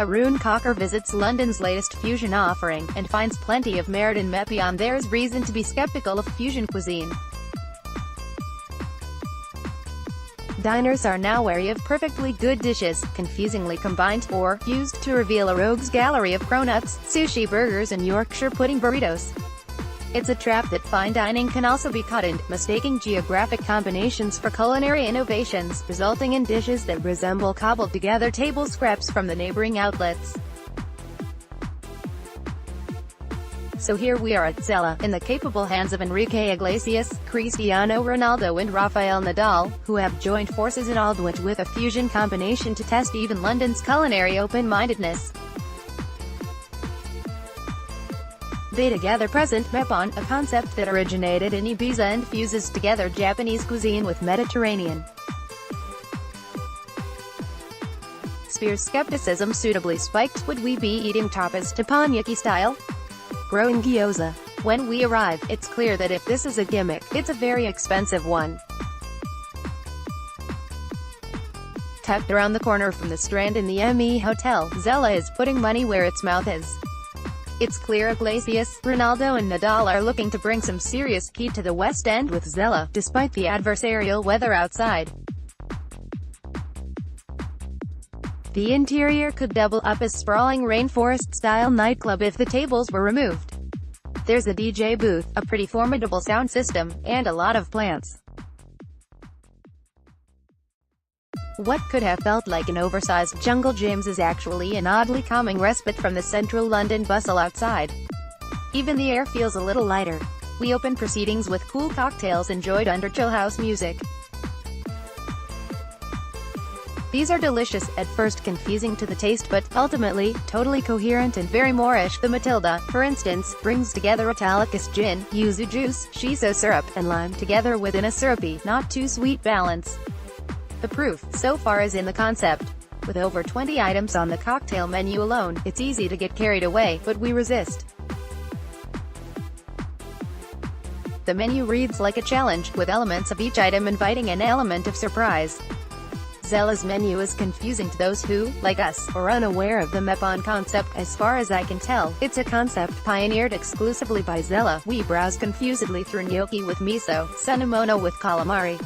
Arun Kakar visits London's latest fusion offering, and finds plenty of merit in mepponThere. There's reason to be skeptical of fusion cuisine. Diners are now wary of perfectly good dishes, confusingly combined, or fused, to reveal a rogues gallery of cronuts, sushi, burgers and Yorkshire pudding burritos. It's a trap that fine dining can also be caught in, mistaking geographic combinations for culinary innovations, resulting in dishes that resemble cobbled together table scraps from the neighboring outlets. So here we are at Zela, in the capable hands of Enrique Iglesias, Cristiano Ronaldo and Rafael Nadal, who have joined forces in Aldwych with a fusion combination to test even London's culinary open-mindedness. They together present mepponThere, a concept that originated in Ibiza and fuses together Japanese cuisine with Mediterranean. Spears skepticism suitably spiked. Would we be eating tapas teppanyaki style? Growing gyoza. When we arrive, it's clear that if this is a gimmick, it's a very expensive one. Tucked around the corner from the Strand in the ME Hotel, Zela is putting money where its mouth is. It's clear Iglesias, Ronaldo and Nadal are looking to bring some serious heat to the West End with Zela, despite the adversarial weather outside. The interior could double up as sprawling rainforest-style nightclub if the tables were removed. There's a DJ booth, a pretty formidable sound system, and a lot of plants. What could have felt like an oversized jungle gym is actually an oddly calming respite from the central London bustle outside. Even the air feels a little lighter. We open proceedings with cool cocktails enjoyed under chill house music. These are delicious, at first confusing to the taste but, ultimately, totally coherent and very Moorish. The Matilda, for instance, brings together Italicus gin, yuzu juice, shiso syrup, and lime together within a syrupy, not too sweet balance. The proof, so far, is in the concept. With over 20 items on the cocktail menu alone, it's easy to get carried away, but we resist. The menu reads like a challenge, with elements of each item inviting an element of surprise. Zela's menu is confusing to those who, like us, are unaware of the mepponThere concept. As far as I can tell, it's a concept pioneered exclusively by Zela. We browse confusedly through gnocchi with miso, sunamono with calamari.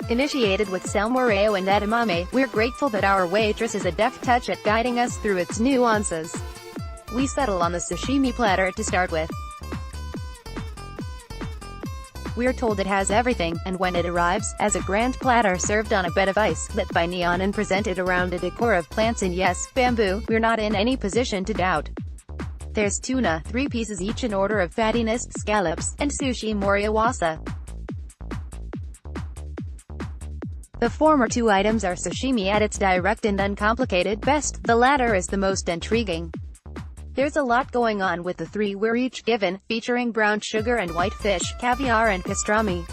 Initiated with salmorejo and edamame, we're grateful that our waitress is a deft touch at guiding us through its nuances. We settle on the sashimi platter to start with. We're told it has everything, and when it arrives, as a grand platter served on a bed of ice, lit by neon and presented around a decor of plants and yes, bamboo, we're not in any position to doubt. There's tuna, 3 pieces each in order of fattiness, scallops, and sushi moriawasa. The former 2 items are sashimi at its direct and uncomplicated best, the latter is the most intriguing. There's a lot going on with the 3 we're each given, featuring brown sugar and white fish, caviar and pastrami.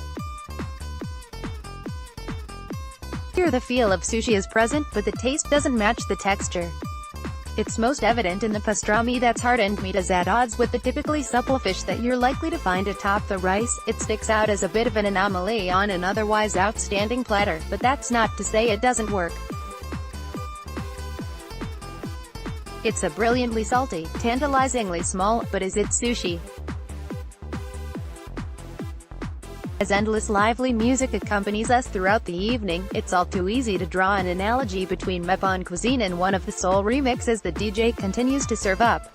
Here the feel of sushi is present, but the taste doesn't match the texture. It's most evident in the pastrami. That's hardened meat is at odds with the typically supple fish that you're likely to find atop the rice. It sticks out as a bit of an anomaly on an otherwise outstanding platter, but that's not to say it doesn't work. It's a brilliantly salty, tantalizingly small, but is it sushi? As endless lively music accompanies us throughout the evening, it's all too easy to draw an analogy between mepponThere cuisine and one of the soul remixes the DJ continues to serve up.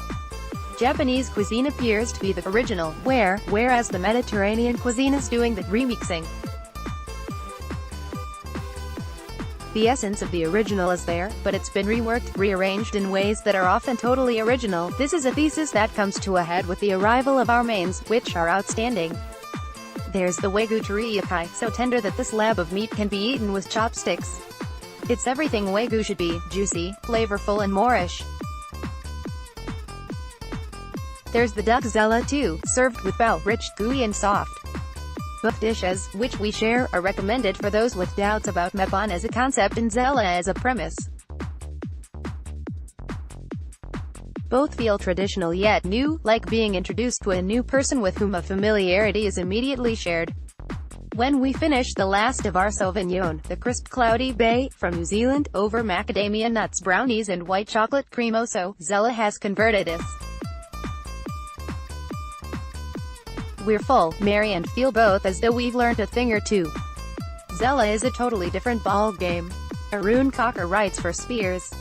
Japanese cuisine appears to be the original, whereas the Mediterranean cuisine is doing the remixing. The essence of the original is there, but it's been reworked, rearranged in ways that are often totally original. This is a thesis that comes to a head with the arrival of our mains, which are outstanding. There's the Wagyu teriyaki, so tender that this slab of meat can be eaten with chopsticks. It's everything Wagyu should be, juicy, flavorful and Moorish. There's the duck Zela too, served with bao, rich, gooey and soft. Both dishes, which we share, are recommended for those with doubts about mepponThere as a concept and Zela as a premise. Both feel traditional yet new, like being introduced to a new person with whom a familiarity is immediately shared. When we finish the last of our Sauvignon, the crisp cloudy bay, from New Zealand, over macadamia nuts, brownies and white chocolate cremoso, Zela has converted us. We're full, merry and feel both as though we've learned a thing or two. Zela is a totally different ball game. Arun Kakar writes for Spears.